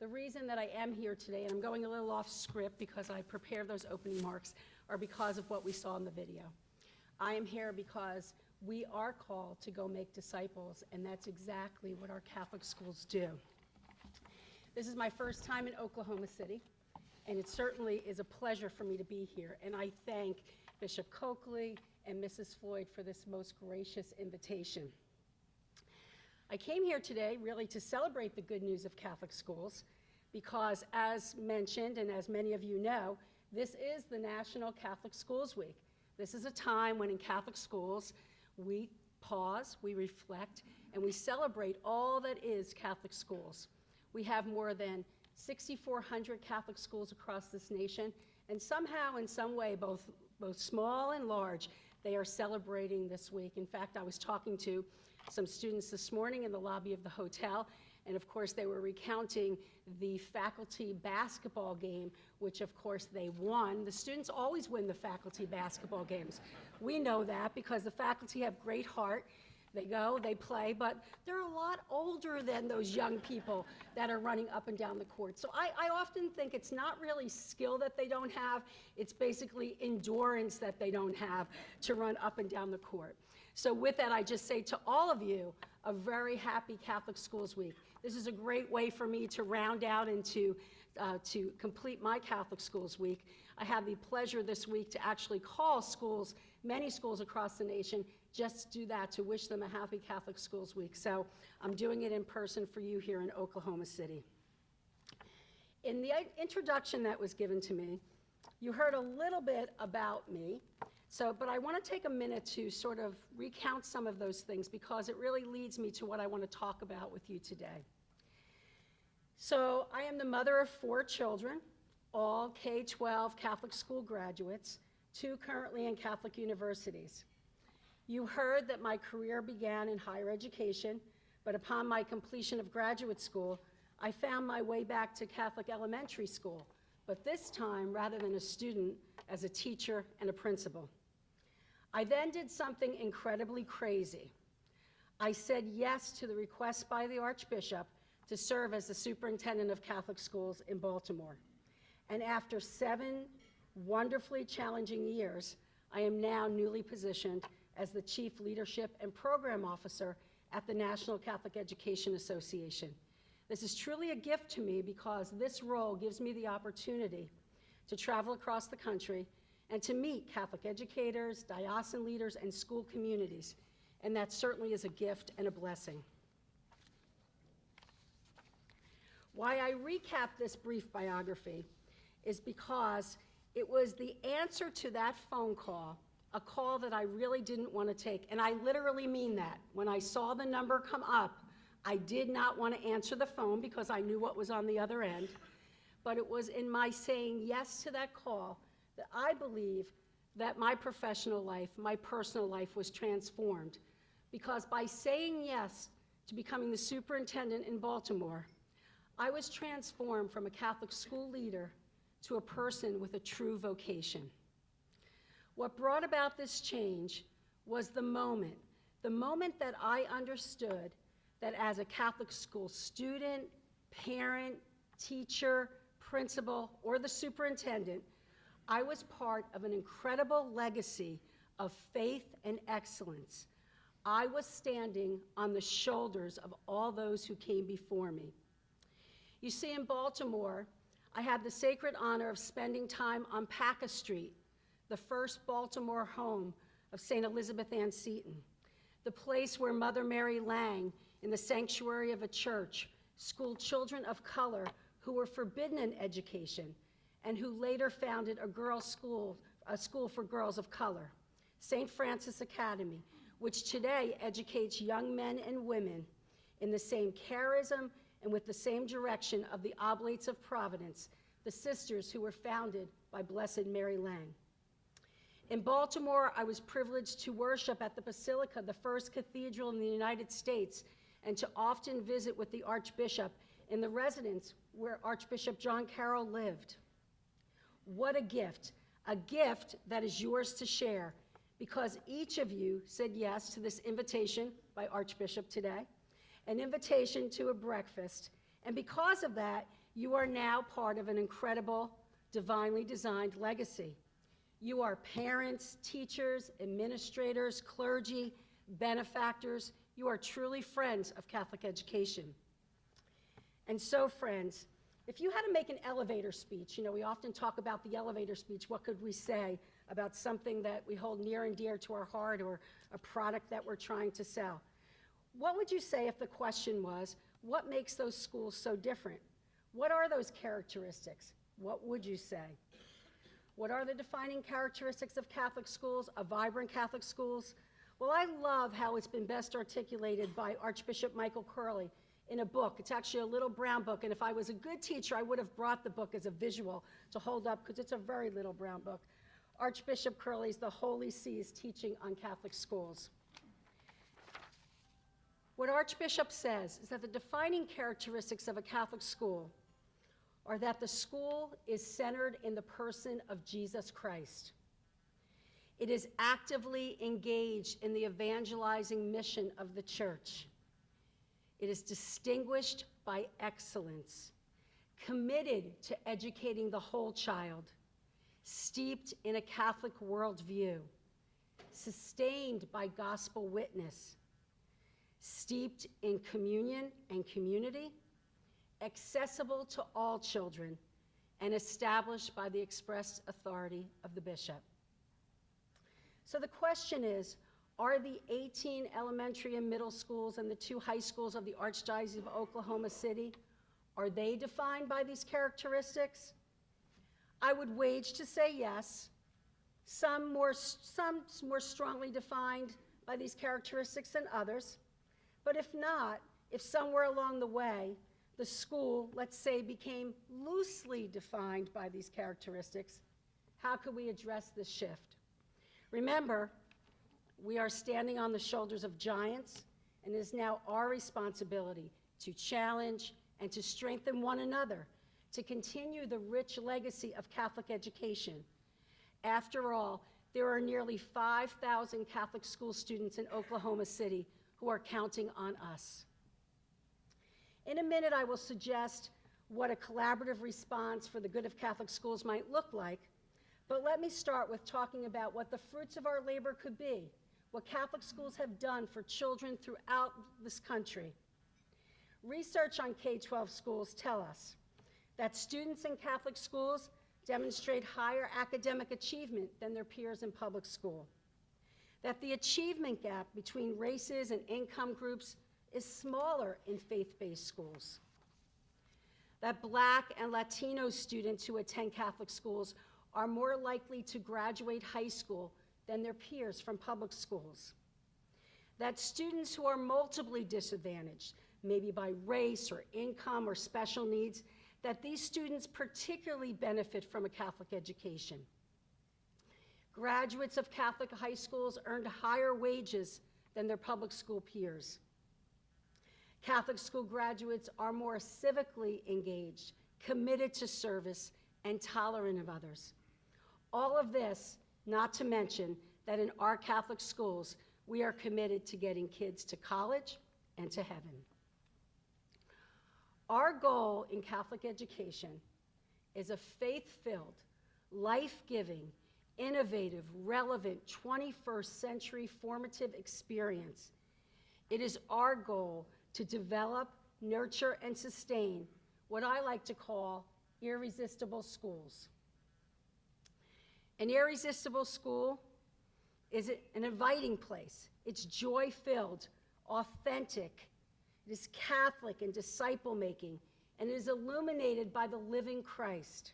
The reason that I am here today, and I'm going a little off script because I prepared those opening remarks, are because of what we saw in the video. I am here because we are called to go make disciples, and that's exactly what our Catholic schools do. This is my first time in Oklahoma City, and it certainly is a pleasure for me to be here, and I thank Bishop Coakley and Mrs. Floyd for this most gracious invitation. I came here today really to celebrate the good news of Catholic schools because, as mentioned and as many of you know, this is the National Catholic Schools Week. This is a time when in Catholic schools we pause, we reflect, and we celebrate all that is Catholic schools. We have more than 6,400 Catholic schools across this nation, and somehow, in some way, both small and large, they are celebrating this week. In fact, I was talking to some students this morning in the lobby of the hotel, and of course they were recounting the faculty basketball game, which of course they won. The students always win the faculty basketball games. We know that because the faculty have great heart. They go, they play, but they're a lot older than those young people that are running up and down the court. So I often think it's not really skill that they don't have, it's basically endurance that they don't have to run up and down the court. So with that, I just say to all of you, a very happy Catholic Schools Week. This is a great way for me to round out and to complete my Catholic Schools Week. I have the pleasure this week to actually call schools, many schools across the nation, just to do that, to wish them a happy Catholic Schools Week. So I'm doing it in person for you here in Oklahoma City. In the introduction that was given to me, you heard a little bit about me. But I want to take a minute to sort of recount some of those things because it really leads me to what I want to talk about with you today. So I am the mother of 4 children, all K-12 Catholic school graduates, 2 currently in Catholic universities. You heard that my career began in higher education, but upon my completion of graduate school, I found my way back to Catholic elementary school, but this time, rather than a student, as a teacher and a principal. I then did something incredibly crazy. I said yes to the request by the Archbishop to serve as the superintendent of Catholic schools in Baltimore. And after 7 wonderfully challenging years, I am now newly positioned as the Chief Leadership and Program Officer at the National Catholic Education Association. This is truly a gift to me because this role gives me the opportunity to travel across the country and to meet Catholic educators, diocesan leaders, and school communities. And that certainly is a gift and a blessing. Why I recap this brief biography is because it was the answer to that phone call, a call that I really didn't want to take. And I literally mean that. When I saw the number come up, I did not want to answer the phone because I knew what was on the other end. But it was in my saying yes to that call that I believe that my professional life, my personal life was transformed. Because by saying yes to becoming the superintendent in Baltimore, I was transformed from a Catholic school leader to a person with a true vocation. What brought about this change was the moment that I understood that as a Catholic school student, parent, teacher, principal, or the superintendent, I was part of an incredible legacy of faith and excellence. I was standing on the shoulders of all those who came before me. You see, in Baltimore, I had the sacred honor of spending time on Paca Street, the first Baltimore home of St. Elizabeth Ann Seton, the place where Mother Mary Lang, in the sanctuary of a church, schooled children of color who were forbidden an education and who later founded a school for girls of color, St. Francis Academy, which today educates young men and women in the same charism and with the same direction of the Oblates of Providence, the sisters who were founded by Blessed Mary Lang. In Baltimore, I was privileged to worship at the Basilica, the first cathedral in the United States, and to often visit with the Archbishop in the residence where Archbishop John Carroll lived. What a gift that is yours to share, because each of you said yes to this invitation by Archbishop today, an invitation to a breakfast, And because of that, you are now part of an incredible, divinely designed legacy. You are parents, teachers, administrators, clergy, benefactors. You are truly friends of Catholic education. And so, friends, if you had to make an elevator speech, we often talk about the elevator speech, what could we say about something that we hold near and dear to our heart or a product that we're trying to sell? What would you say if the question was, what makes those schools so different? What are those characteristics? What would you say? What are the defining characteristics of Catholic schools, of vibrant Catholic schools? Well, I love how it's been best articulated by Archbishop Michael Curley in a book. It's actually a little brown book, and if I was a good teacher, I would have brought the book as a visual to hold up, because it's a very little brown book. Archbishop Curley's The Holy See's Teaching on Catholic Schools. What Archbishop says is that the defining characteristics of a Catholic school are that the school is centered in the person of Jesus Christ. It is actively engaged in the evangelizing mission of the church. It is distinguished by excellence, committed to educating the whole child, steeped in a Catholic worldview, sustained by gospel witness, steeped in communion and community, accessible to all children, and established by the expressed authority of the bishop. So the question is, are the 18 elementary and middle schools and the 2 high schools of the Archdiocese of Oklahoma City, are they defined by these characteristics? I would wage to say yes. Some more strongly defined by these characteristics than others. But if not, if somewhere along the way, the school, let's say, became loosely defined by these characteristics, how could we address this shift? Remember, we are standing on the shoulders of giants, and it is now our responsibility to challenge and to strengthen one another, to continue the rich legacy of Catholic education. After all, there are nearly 5,000 Catholic school students in Oklahoma City who are counting on us. In a minute, I will suggest what a collaborative response for the good of Catholic schools might look like, but let me start with talking about what the fruits of our labor could be, what Catholic schools have done for children throughout this country. Research on K-12 schools tell us that students in Catholic schools demonstrate higher academic achievement than their peers in public school, that the achievement gap between races and income groups is smaller in faith-based schools, that Black and Latino students who attend Catholic schools are more likely to graduate high school than their peers from public schools, that students who are multiply disadvantaged, maybe by race or income or special needs, that these students particularly benefit from a Catholic education. Graduates of Catholic high schools earned higher wages than their public school peers. Catholic school graduates are more civically engaged, committed to service, and tolerant of others. All of this, not to mention that in our Catholic schools, we are committed to getting kids to college and to heaven. Our goal in Catholic education is a faith-filled, life-giving, innovative, relevant, 21st century formative experience. It is our goal to develop, nurture, and sustain what I like to call irresistible schools. An irresistible school is an inviting place. It's joy-filled, authentic. It is Catholic and disciple-making, and it is illuminated by the living Christ.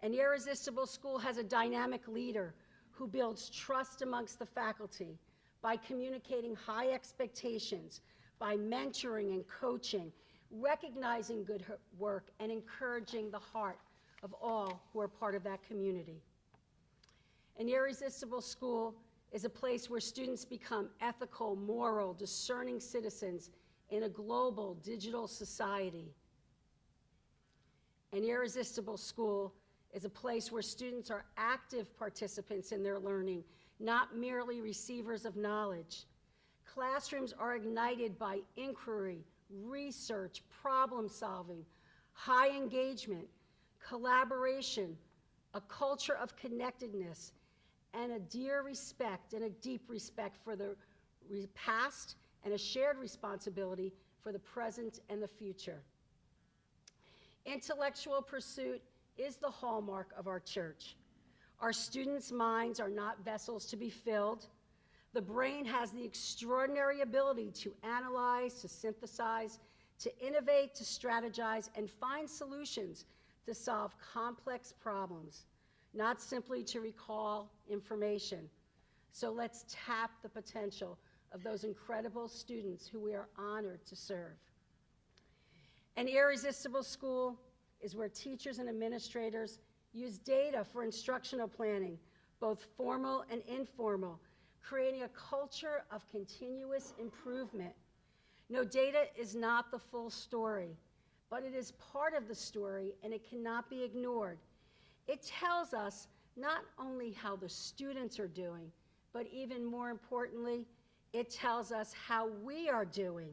An irresistible school has a dynamic leader who builds trust amongst the faculty by communicating high expectations, by mentoring and coaching, recognizing good work, and encouraging the heart of all who are part of that community. An irresistible school is a place where students become ethical, moral, discerning citizens in a global digital society. An irresistible school is a place where students are active participants in their learning, not merely receivers of knowledge. Classrooms are ignited by inquiry, research, problem solving, high engagement, collaboration, a culture of connectedness, and a dear respect and a deep respect for the past and a shared responsibility for the present and the future. Intellectual pursuit is the hallmark of our church. Our students' minds are not vessels to be filled. The brain has the extraordinary ability to analyze, to synthesize, to innovate, to strategize, and find solutions to solve complex problems, not simply to recall information. So let's tap the potential of those incredible students who we are honored to serve. An irresistible school is where teachers and administrators use data for instructional planning, both formal and informal, creating a culture of continuous improvement. No, data is not the full story, but it is part of the story and it cannot be ignored. It tells us not only how the students are doing, but even more importantly, it tells us how we are doing.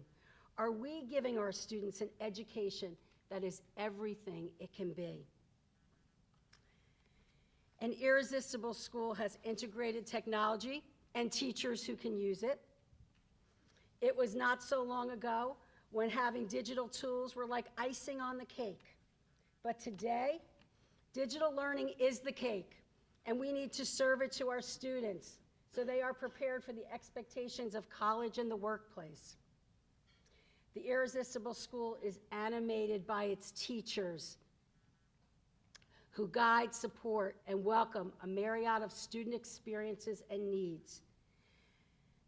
Are we giving our students an education that is everything it can be? An irresistible school has integrated technology and teachers who can use it. It was not so long ago when having digital tools were like icing on the cake. But today, digital learning is the cake, and we need to serve it to our students so they are prepared for the expectations of college and the workplace. The irresistible school is animated by its teachers who guide, support, and welcome a myriad of student experiences and needs.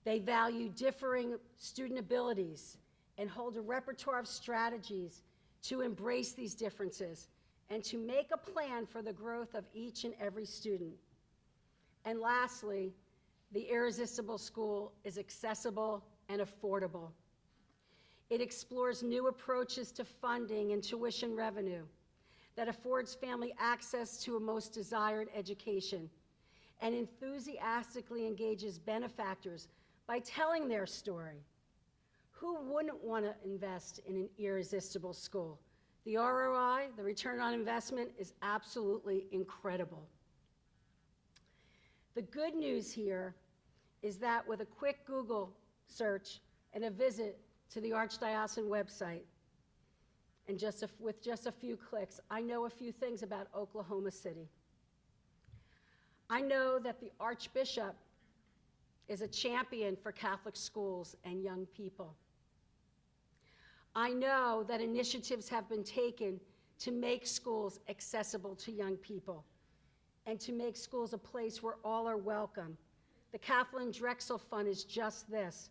They value differing student abilities and hold a repertoire of strategies to embrace these differences and to make a plan for the growth of each and every student. And lastly, the irresistible school is accessible and affordable. It explores new approaches to funding and tuition revenue that affords family access to a most desired education and enthusiastically engages benefactors by telling their story. Who wouldn't want to invest in an irresistible school? The ROI, the return on investment, is absolutely incredible. The good news here is that with a quick Google search and a visit to the Archdiocesan website, and with just a few clicks, I know a few things about Oklahoma City. I know that the Archbishop is a champion for Catholic schools and young people. I know that initiatives have been taken to make schools accessible to young people and to make schools a place where all are welcome. The Kathleen Drexel Fund is just this,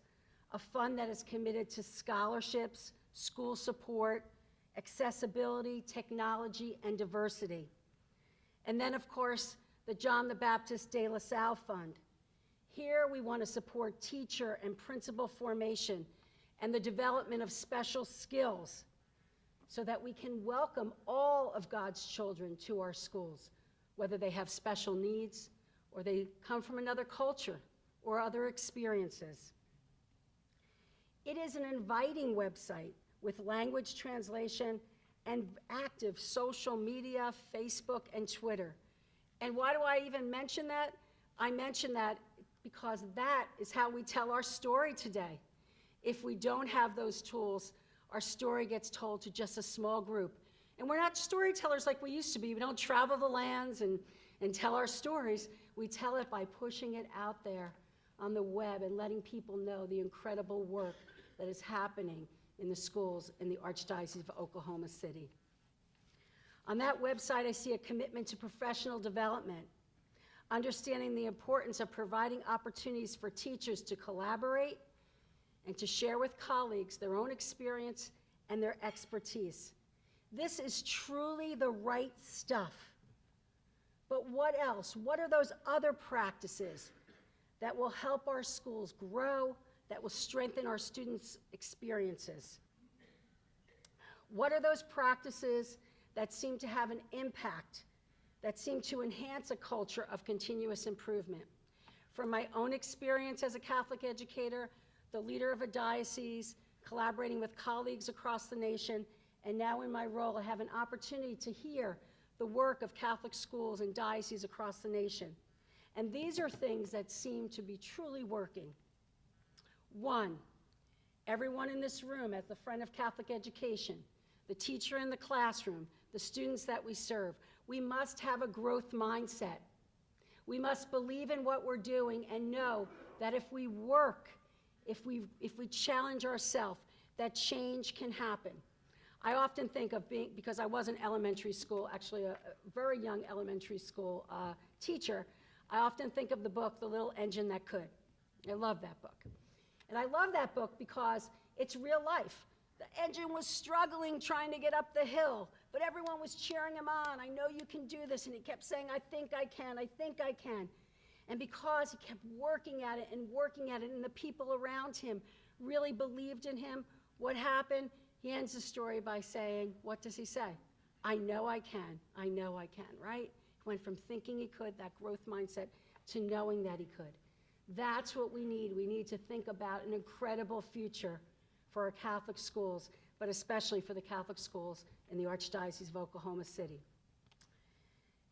a fund that is committed to scholarships, school support, accessibility, technology, and diversity. And then, of course, the John the Baptist de La Salle Fund. Here we want to support teacher and principal formation and the development of special skills so that we can welcome all of God's children to our schools, whether they have special needs or they come from another culture or other experiences. It is an inviting website with language translation and active social media, Facebook and Twitter. And why do I even mention that? I mention that because that is how we tell our story today. If we don't have those tools, our story gets told to just a small group. And we're not storytellers like we used to be. We don't travel the lands and tell our stories. We tell it by pushing it out there on the web and letting people know the incredible work that is happening in the schools in the Archdiocese of Oklahoma City. On that website, I see a commitment to professional development, understanding the importance of providing opportunities for teachers to collaborate and to share with colleagues their own experience and their expertise. This is truly the right stuff. But what else? What are those other practices that will help our schools grow, that will strengthen our students' experiences? What are those practices that seem to have an impact, that seem to enhance a culture of continuous improvement? From my own experience as a Catholic educator, the leader of a diocese, collaborating with colleagues across the nation, and now in my role, I have an opportunity to hear the work of Catholic schools and dioceses across the nation. And these are things that seem to be truly working. One, everyone in this room as the friend of Catholic education, the teacher in the classroom, the students that we serve, we must have a growth mindset. We must believe in what we're doing and know that if we work, if we challenge ourselves, that change can happen. I often think of being, because I was in elementary school, actually a very young elementary school teacher, I often think of the book, The Little Engine That Could. I love that book. And I love that book because it's real life. The engine was struggling trying to get up the hill, but everyone was cheering him on. I know you can do this. And he kept saying, I think I can, I think I can. And because he kept working at it, and the people around him really believed in him, what happened? He ends the story by saying, what does he say? I know I can, right? He went from thinking he could, that growth mindset, to knowing that he could. That's what we need. We need to think about an incredible future for our Catholic schools, but especially for the Catholic schools in the Archdiocese of Oklahoma City.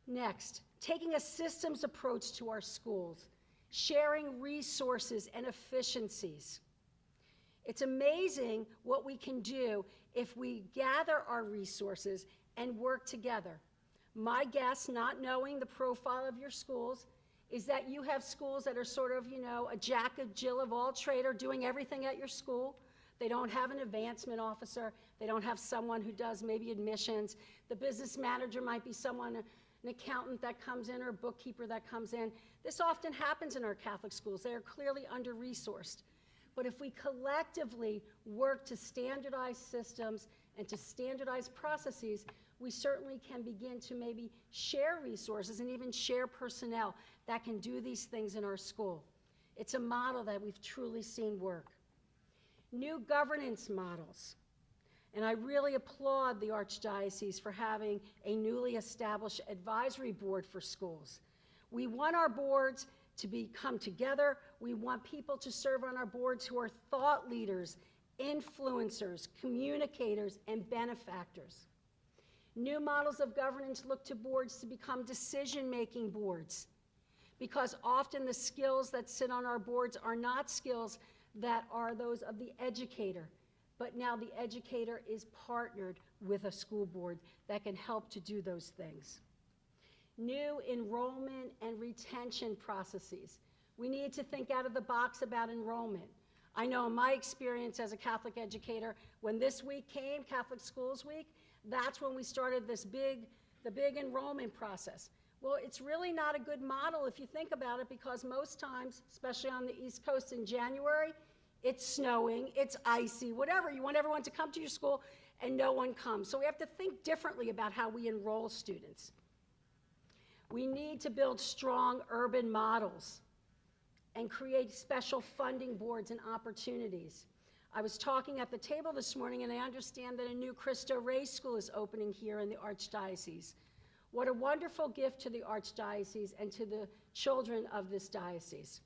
Next, taking a systems approach to our schools, sharing resources and efficiencies. It's amazing what we can do if we gather our resources and work together. My guess, not knowing the profile of your schools, is that you have schools that are sort of, a jack of Jill of all trade, or doing everything at your school. They don't have an advancement officer. They don't have someone who does maybe admissions. The business manager might be someone, an accountant that comes in, or a bookkeeper that comes in. This often happens in our Catholic schools. They are clearly under-resourced. But if we collectively work to standardize systems and to standardize processes, we certainly can begin to maybe share resources and even share personnel that can do these things in our school. It's a model that we've truly seen work. New governance models. And I really applaud the Archdiocese for having a newly established advisory board for schools. We want our boards to come together. We want people to serve on our boards who are thought leaders, influencers, communicators, and benefactors. New models of governance look to boards to become decision-making boards, because often the skills that sit on our boards are not skills that are those of the educator, but now the educator is partnered with a school board that can help to do those things. New enrollment and retention processes. We need to think out of the box about enrollment. I know in my experience as a Catholic educator, when this week came, Catholic Schools Week, that's when we started the big enrollment process. Well, it's really not a good model if you think about it, because most times, especially on the East Coast in January, it's snowing, it's icy, whatever. You want everyone to come to your school and no one comes. So we have to think differently about how we enroll students. We need to build strong urban models and create special funding boards and opportunities. I was talking at the table this morning, and I understand that a new Cristo Rey school is opening here in the Archdiocese. What a wonderful gift to the Archdiocese and to the children of this diocese.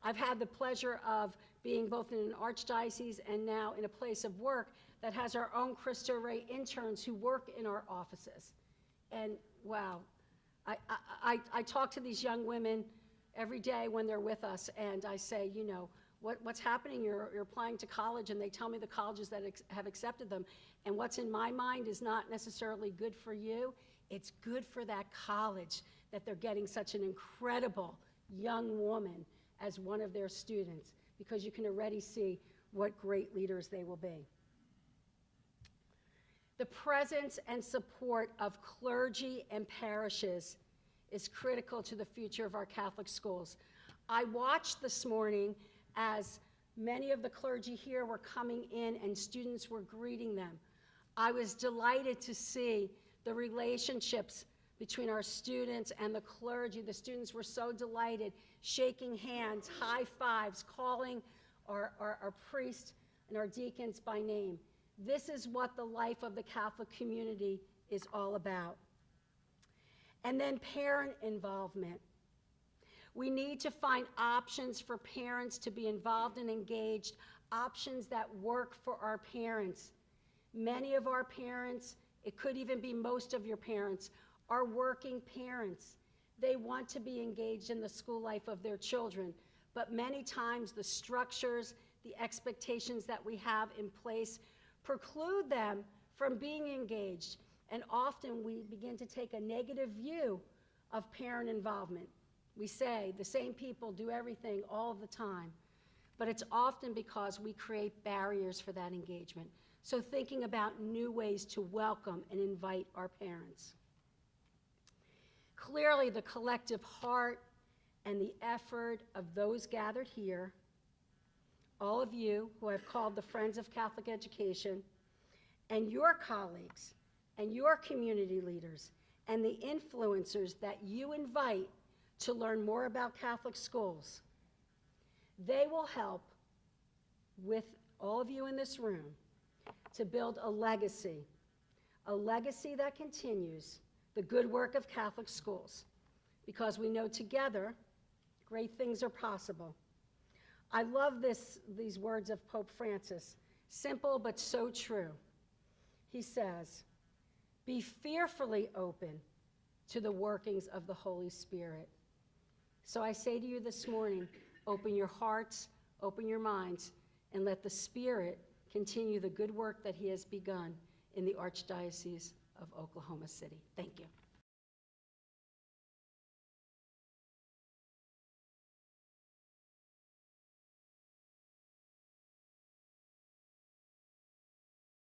I've had the pleasure of being both in an Archdiocese and now in a place of work that has our own Cristo Rey interns who work in our offices. And wow, I talk to these young women every day when they're with us, and I say, what's happening? You're applying to college, and they tell me the colleges that have accepted them. And what's in my mind is not necessarily good for you. It's good for that college that they're getting such an incredible young woman as one of their students, because you can already see what great leaders they will be. The presence and support of clergy and parishes is critical to the future of our Catholic schools. I watched this morning as many of the clergy here were coming in and students were greeting them. I was delighted to see the relationships between our students and the clergy. The students were so delighted, shaking hands, high fives, calling our priests and our deacons by name. This is what the life of the Catholic community is all about. And then parent involvement. We need to find options for parents to be involved and engaged. options that work for our parents. Many of our parents, it could even be most of your parents, are working parents. They want to be engaged in the school life of their children, but many times the structures, the expectations that we have in place preclude them from being engaged, and often we begin to take a negative view of parent involvement. We say the same people do everything all the time, but it's often because we create barriers for that engagement. So thinking about new ways to welcome and invite our parents. Clearly, the collective heart and the effort of those gathered here, all of you who I've called the Friends of Catholic Education, and your colleagues, and your community leaders, and the influencers that you invite to learn more about Catholic schools, they will help with all of you in this room to build a legacy that continues the good work of Catholic schools, because we know together great things are possible. I love these words of Pope Francis, simple but so true. He says, "Be fearfully open to the workings of the Holy Spirit." So I say to you this morning, open your hearts, open your minds, and let the Spirit continue the good work that he has begun in the Archdiocese of Oklahoma City. Thank you.